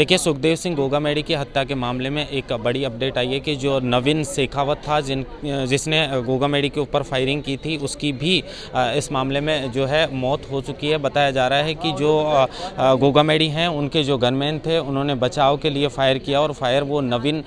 देखिए, सुखदेव सिंह गोगामेडी की हत्या के मामले में एक बड़ी अपडेट आई है कि जो नवीन शेखावत था जिसने गोगामेडी के ऊपर फायरिंग की थी, उसकी भी इस मामले में जो है मौत हो चुकी है। बताया जा रहा है कि जो गोगामेडी हैं उनके जो गनमैन थे उन्होंने बचाव के लिए फायर किया और फायर वो नवीन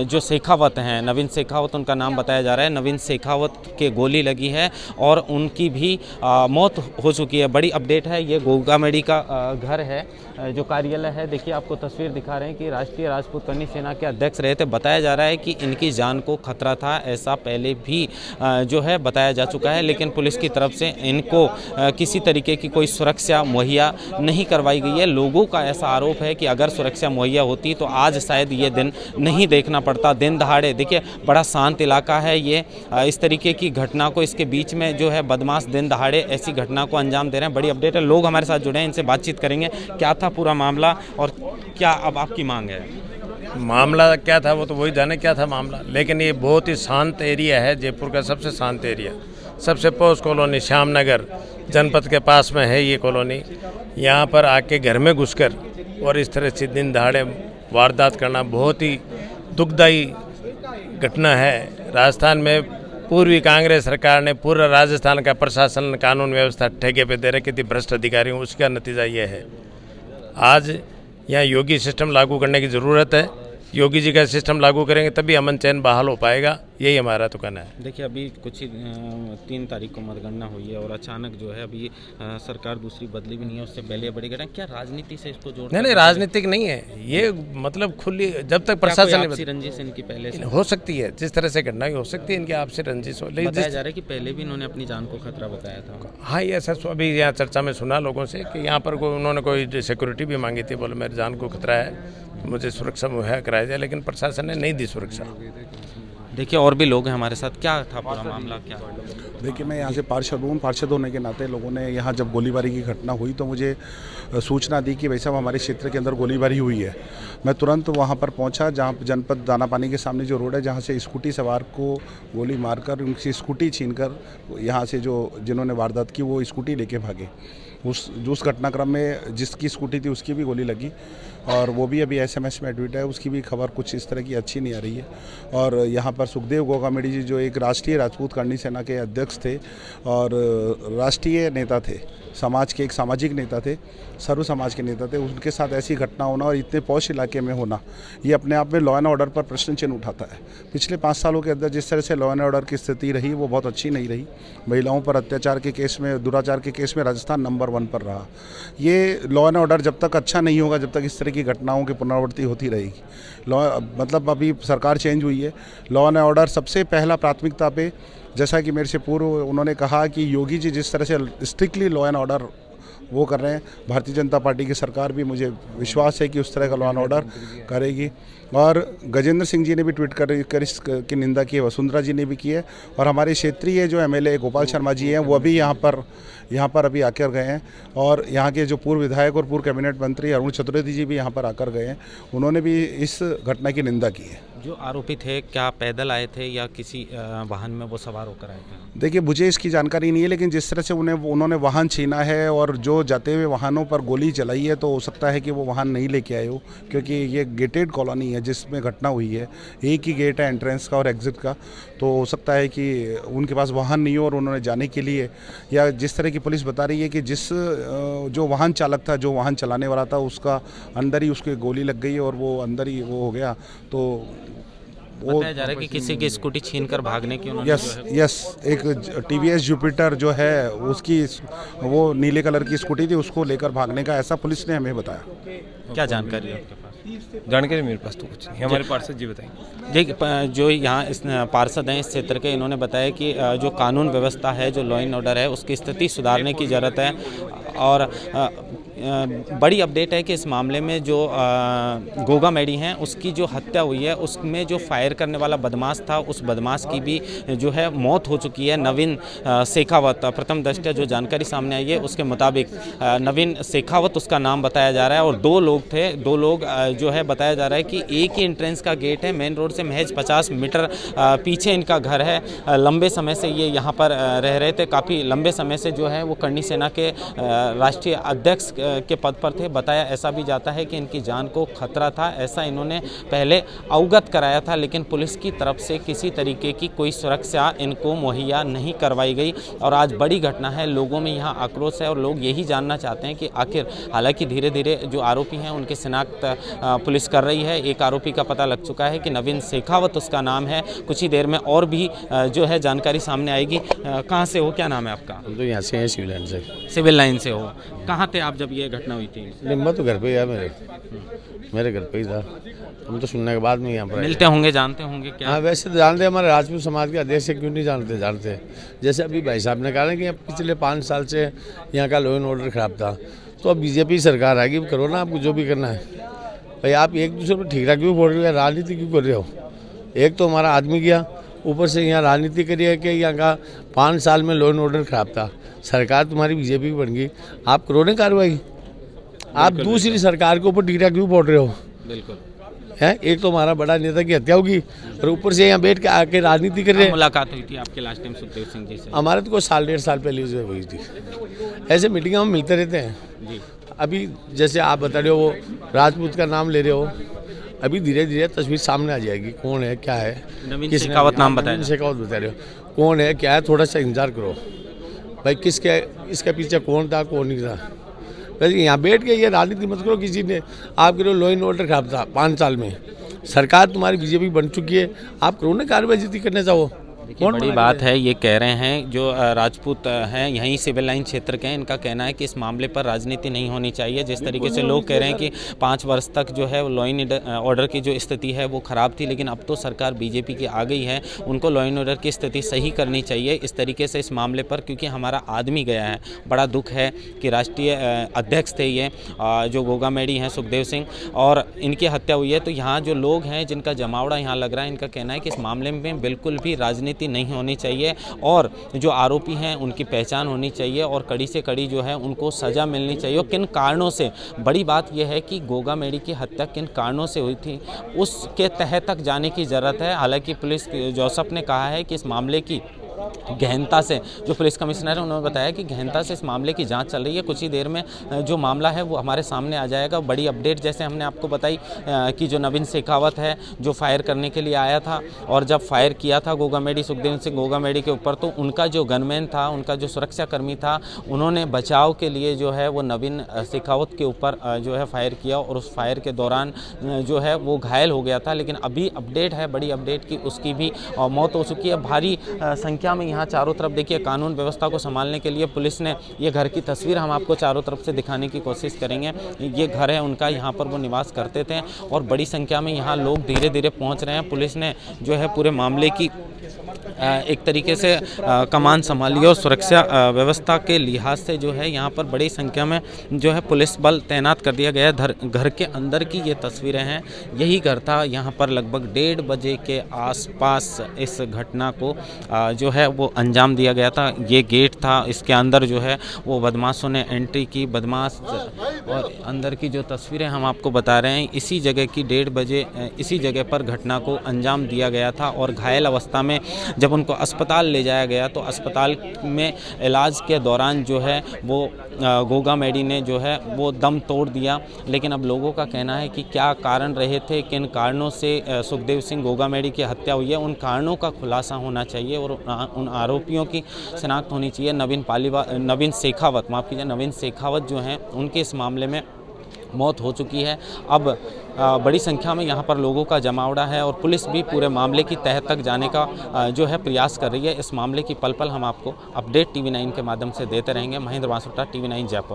जो शेखावत हैं, नवीन शेखावत उनका नाम बताया जा रहा है, नवीन शेखावत के गोली लगी है और उनकी भी मौत हो चुकी है। बड़ी अपडेट है। ये गोगामेडी का घर है, जो कार्यालय है। देखिए, आपको तस्वीर दिखा रहे हैं कि राष्ट्रीय राजपूत करनी सेना के अध्यक्ष रहे थे। बताया जा रहा है कि इनकी जान को खतरा था, ऐसा पहले भी जो है बताया जा चुका है, लेकिन पुलिस की तरफ से इनको किसी तरीके की कोई सुरक्षा मुहैया नहीं करवाई गई है। लोगों का ऐसा आरोप है कि अगर सुरक्षा मुहैया होती तो आज शायद ये दिन नहीं देखना पड़ता। दिन दहाड़े, देखिए बड़ा शांत इलाका है ये, इस तरीके की घटना को, इसके बीच में जो है बदमाश दिन दहाड़े ऐसी घटना को अंजाम दे रहे हैं। बड़ी अपडेट है। लोग हमारे साथ जुड़े हैं, इनसे बातचीत करेंगे। क्या था पूरा मामला और क्या अब आपकी मांग है? मामला क्या था वो तो वही जाने क्या था मामला, लेकिन ये बहुत ही शांत एरिया है, जयपुर का सबसे शांत एरिया, सबसे पॉश कॉलोनी श्यामनगर जनपद के पास में है ये कॉलोनी। यहाँ पर आके घर में घुसकर और इस तरह से दिन दहाड़े वारदात करना बहुत ही दुखदायी घटना है। राजस्थान में पूर्वी कांग्रेस सरकार ने पूरा राजस्थान का प्रशासन, कानून व्यवस्था ठेके पे दे रखी थी भ्रष्ट अधिकारियों, उसका नतीजा ये है। आज यहाँ योगी सिस्टम लागू करने की ज़रूरत है। योगी जी का सिस्टम लागू करेंगे तभी अमन चैन बहाल हो पाएगा, यही हमारा तो कहना है। देखिए, अभी कुछ ही 3 तारीख को मतगणना हुई है और अचानक जो है अभी सरकार दूसरी बदली भी नहीं है, उससे पहले बड़ी घटना। क्या राजनीति से इसको जोड़? नहीं, राजनीतिक नहीं है ये, मतलब खुली जब तक प्रशासन आपसी रंजिश इनकी पहले से हो सकती है, जिस तरह से घटना हो सकती है इनकी आपसी रंजिश हो, लेकिन बताया जा रहा है कि पहले भी इन्होंने अपनी जान को खतरा बताया था। हाँ, ये ऐसा अभी यहाँ चर्चा में सुना लोगों से कि यहाँ पर उन्होंने कोई सिक्योरिटी भी मांगी थी, बोले मेरी जान को खतरा है, मुझे सुरक्षा मुहैया कराया जाए, लेकिन प्रशासन ने नहीं दी सुरक्षा। देखिए, और भी लोग हैं हमारे साथ। क्या था पूरा मामला? क्या? देखिए, मैं यहाँ से पार्षद हूँ। पार्षद होने के नाते लोगों ने यहाँ जब गोलीबारी की घटना हुई तो मुझे सूचना दी कि भाई साहब हमारे क्षेत्र के अंदर गोलीबारी हुई है। मैं तुरंत वहाँ पर पहुँचा, जहाँ जनपद दानापानी के सामने जो रोड है, जहाँ से स्कूटी सवार को गोली मारकर उनकी स्कूटी छीनकर यहाँ से जो जिन्होंने वारदात की वो स्कूटी लेके भागे। उस घटनाक्रम में जिसकी स्कूटी थी उसकी भी गोली लगी और वो भी अभी SMS में एडमिट है। उसकी भी खबर कुछ इस तरह की अच्छी नहीं आ रही है। और यहाँ पर सुखदेव गोगामेडी जी जो एक राष्ट्रीय राजपूत करनी सेना के अध्यक्ष थे और राष्ट्रीय नेता थे, समाज के एक सामाजिक नेता थे, सर्व समाज के नेता थे, उनके साथ ऐसी घटना होना और इतने पॉश इलाके में होना, ये अपने आप में लॉ एंड ऑर्डर पर प्रश्न चिन्ह उठाता है। पिछले 5 सालों के अंदर जिस तरह से लॉ एंड ऑर्डर की स्थिति रही वो बहुत अच्छी नहीं रही। महिलाओं पर अत्याचार के केस में, दुराचार के केस में राजस्थान नंबर 1 पर रहा। ये लॉ एंड ऑर्डर जब तक अच्छा नहीं होगा, जब तक इस तरह की घटनाओं की पुनरावृत्ति होती रहेगी। मतलब अभी सरकार चेंज हुई है, लॉ एंड ऑर्डर सबसे पहला प्राथमिकता पे, जैसा कि मेरे से पूर्व उन्होंने कहा कि योगी जी जिस तरह से स्ट्रिक्टली लॉ एंड ऑर्डर वो कर रहे हैं, भारतीय जनता पार्टी की सरकार भी मुझे विश्वास है कि उस तरह का लॉ एंड ऑर्डर करेगी। और गजेंद्र सिंह जी ने भी ट्वीट कर इसकी निंदा की है, वसुंधरा जी ने भी की है और हमारे क्षेत्रीय जो MLA गोपाल शर्मा जी हैं वो भी यहाँ पर अभी आकर गए हैं और यहाँ के जो पूर्व विधायक और पूर्व कैबिनेट मंत्री अरुण चतुर्वेदी जी भी यहाँ पर आकर गए हैं, उन्होंने भी इस घटना की निंदा की है। जो आरोपी थे क्या पैदल आए थे या किसी वाहन में वो सवार होकर आए थे? देखिए, मुझे इसकी जानकारी नहीं है, लेकिन जिस तरह से उन्होंने वाहन छीना है और जो जाते हुए वाहनों पर गोली चलाई है तो हो सकता है कि वो वाहन नहीं लेके आए हो, क्योंकि ये गेटेड कॉलोनी है जिसमें घटना हुई है। एक ही गेट है एंट्रेंस का और एग्जिट का, तो हो सकता है कि उनके पास वाहन नहीं हो और उन्होंने जाने के लिए, या जिस तरह की पुलिस बता रही है कि जो वाहन चालक था, जो वाहन चलाने वाला था, उसका अंदर ही उसके गोली लग गई और वो अंदर ही वो हो गया। तो वो बताया जा रहा है कि किसी की स्कूटी छीनकर भागने की उन्होंने यस एक TVS जुपिटर जो है उसकी वो नीले कलर की स्कूटी थी, उसको लेकर भागने का ऐसा पुलिस ने हमें बताया। क्या जानकारी है आपके पास? जानकारी मेरे पास तो कुछ नहीं, हमारे पार्षद जी बताएंगे। देखिए, जो यहाँ इस पार्षद हैं इस क्षेत्र के, इन्होंने बताया कि जो कानून व्यवस्था है, जो लॉ एंड ऑर्डर है, उसकी स्थिति सुधारने की ज़रूरत है। और बड़ी अपडेट है कि इस मामले में जो गोगामेडी हैं उसकी जो हत्या हुई है उसमें जो फायर करने वाला बदमाश था, उस बदमाश की भी जो है मौत हो चुकी है। नवीन शेखावत, प्रथम दृष्टया जो जानकारी सामने आई है उसके मुताबिक नवीन शेखावत उसका नाम बताया जा रहा है और 2 लोग थे। 2 लोग जो है बताया जा रहा है कि एक ही एंट्रेंस का गेट है, मेन रोड से महज 50 मीटर पीछे इनका घर है। लंबे समय से ये यहाँ पर रह रहे थे, काफ़ी लंबे समय से जो है वो करनी सेना के राष्ट्रीय अध्यक्ष के पद पर थे। बताया ऐसा भी जाता है कि इनकी जान को खतरा था, ऐसा इन्होंने पहले अवगत कराया था, लेकिन पुलिस की तरफ से किसी तरीके की कोई सुरक्षा इनको मुहैया नहीं करवाई गई। और आज बड़ी घटना है, लोगों में यहाँ आक्रोश है और लोग यही जानना चाहते हैं कि आखिर, हालांकि धीरे धीरे जो आरोपी हैं उनकी शिनाख्त पुलिस कर रही है। एक आरोपी का पता लग चुका है कि नवीन शेखावत उसका नाम है। कुछ ही देर में और भी जो है जानकारी सामने आएगी। कहाँ से हो, क्या नाम है आपका? हम तो यहाँ से हैं, सिविल लाइन से। सिविल लाइन से हो, कहाँ थे आप जब ये घटना हुई थी? निम्बा तो घर पे ही है, मेरे घर पे ही था। हम तो सुनने के बाद में यहाँ पर मिलते होंगे, जानते होंगे क्या? हाँ, वैसे तो जानते हैं, हमारे राजपूत समाज के अध्यक्ष क्यों नहीं जानते हैं। जैसे अभी भाई साहब ने कहा ना कि पिछले 5 साल से यहाँ का लॉ एंड ऑर्डर खराब था, तो अब बीजेपी सरकार आएगी, करो ना आपको जो भी करना है। भाई आप एक दूसरे पर ठीक ठाक क्यों बोल रहे हो, राजनीति क्यों कर रहे हो? एक तो हमारा आदमी गया, ऊपर से यहाँ राजनीति करी है कि यहाँ का 5 साल में लॉ एंड ऑर्डर खराब था। सरकार तुम्हारी बीजेपी की बन गई, आप करो ना कार्रवाई। आप दूसरी सरकार के ऊपर ठीक ठाक क्यों बोल रहे हो? बिल्कुल है, एक तो हमारा बड़ा नेता की हत्या होगी और ऊपर से यहाँ बैठ के आके राजनीति कर रहे हैं। मुलाकात हुई थी आपके लास्ट टाइम सुखदेव सिंह जी से? हमारे तो कोई 1.5 साल पहले हुई थी। ऐसे मीटिंग में मिलते रहते हैं जी। अभी जैसे आप बता रहे हो, वो राजपूत का नाम ले रहे हो, अभी धीरे धीरे तस्वीर सामने आ जाएगी, कौन है क्या है। नवीन शेखावत नाम बताया, नवीन शेखावत बता रहे हो, कौन है क्या है, थोड़ा सा इंतजार करो भाई, इसके पीछे कौन था कौन नहीं था। वैसे यहाँ बैठ के ये राजनीति मत करो। किसी ने आप करो लॉ एंड ऑर्डर खराब था 5 साल में, सरकार तुम्हारी बीजेपी बन चुकी है, आप करो ना कार्रवाई जितनी करने चाहो। देखिए बड़ी बात है, ये कह रहे हैं जो राजपूत हैं, यहीं सिविल लाइन क्षेत्र के हैं, इनका कहना है कि इस मामले पर राजनीति नहीं होनी चाहिए। जिस तरीके से लोग कह रहे हैं कि 5 वर्ष तक जो है लॉ एंड ऑर्डर की जो स्थिति है वो ख़राब थी, लेकिन अब तो सरकार बीजेपी की आ गई है, उनको लॉ एंड ऑर्डर की स्थिति सही करनी चाहिए। इस तरीके से इस मामले पर, क्योंकि हमारा आदमी गया है, बड़ा दुख है कि राष्ट्रीय अध्यक्ष थे ये जो गोगामेडी हैं सुखदेव सिंह, और इनकी हत्या हुई है। तो यहाँ जो लोग हैं जिनका जमावड़ा यहाँ लग रहा है, इनका कहना है कि इस मामले में बिल्कुल भी राजनीति नहीं होनी चाहिए और जो आरोपी हैं उनकी पहचान होनी चाहिए और कड़ी से कड़ी जो है उनको सज़ा मिलनी चाहिए। और किन कारणों से, बड़ी बात यह है कि गोगामेडी की हत्या किन कारणों से हुई थी उसके तह तक जाने की ज़रूरत है। हालांकि पुलिस जोसफ ने कहा है कि इस मामले की गहनता से, जो पुलिस कमिश्नर है उन्होंने बताया कि गहनता से इस मामले की जांच चल रही है। कुछ ही देर में जो मामला है वो हमारे सामने आ जाएगा। बड़ी अपडेट जैसे हमने आपको बताई कि जो नवीन शेखावत है जो फायर करने के लिए आया था, और जब फायर किया था गोगामेडी सुखदेव सिंह गोगामेडी के ऊपर, तो उनका जो गनमैन था, उनका जो सुरक्षाकर्मी था, उन्होंने बचाव के लिए जो है वो नवीन शेखावत के ऊपर जो है फायर किया और उस फायर के दौरान जो है वो घायल हो गया था। लेकिन अभी अपडेट है, बड़ी अपडेट की उसकी भी मौत हो चुकी है। भारी संख्या में यहाँ चारों तरफ देखिए कानून व्यवस्था को संभालने के लिए पुलिस ने, ये घर की तस्वीर हम आपको चारों तरफ से दिखाने की कोशिश करेंगे। ये घर है उनका, यहाँ पर वो निवास करते थे और बड़ी संख्या में यहाँ लोग धीरे धीरे पहुँच रहे हैं। पुलिस ने जो है पूरे मामले की एक तरीके से कमान संभाली और सुरक्षा व्यवस्था के लिहाज से जो है यहाँ पर बड़ी संख्या में जो है पुलिस बल तैनात कर दिया गया है। घर के अंदर की ये तस्वीरें हैं, यही घर था। यहाँ पर लगभग 1:30 बजे के आसपास इस घटना को जो है वो अंजाम दिया गया था। ये गेट था, इसके अंदर जो है वो बदमाशों ने एंट्री की। बदमाश और अंदर की जो तस्वीरें हम आपको बता रहे हैं, इसी जगह की 1:30 बजे इसी जगह पर घटना को अंजाम दिया गया था। और घायल अवस्था में जब उनको अस्पताल ले जाया गया तो अस्पताल में इलाज के दौरान जो है वो गोगामेडी ने जो है वो दम तोड़ दिया। लेकिन अब लोगों का कहना है कि क्या कारण रहे थे, किन कारणों से सुखदेव सिंह गोगामेडी की हत्या हुई है, उन कारणों का खुलासा होना चाहिए और उन आरोपियों की शिनाख्त होनी चाहिए। नवीन शेखावत जो हैं उनके इस मामले में मौत हो चुकी है। अब बड़ी संख्या में यहाँ पर लोगों का जमावड़ा है और पुलिस भी पूरे मामले की तह तक जाने का जो है प्रयास कर रही है। इस मामले की पल पल हम आपको अपडेट TV9 के माध्यम से देते रहेंगे। महेंद्र वासुटा, TV9 जयपुर।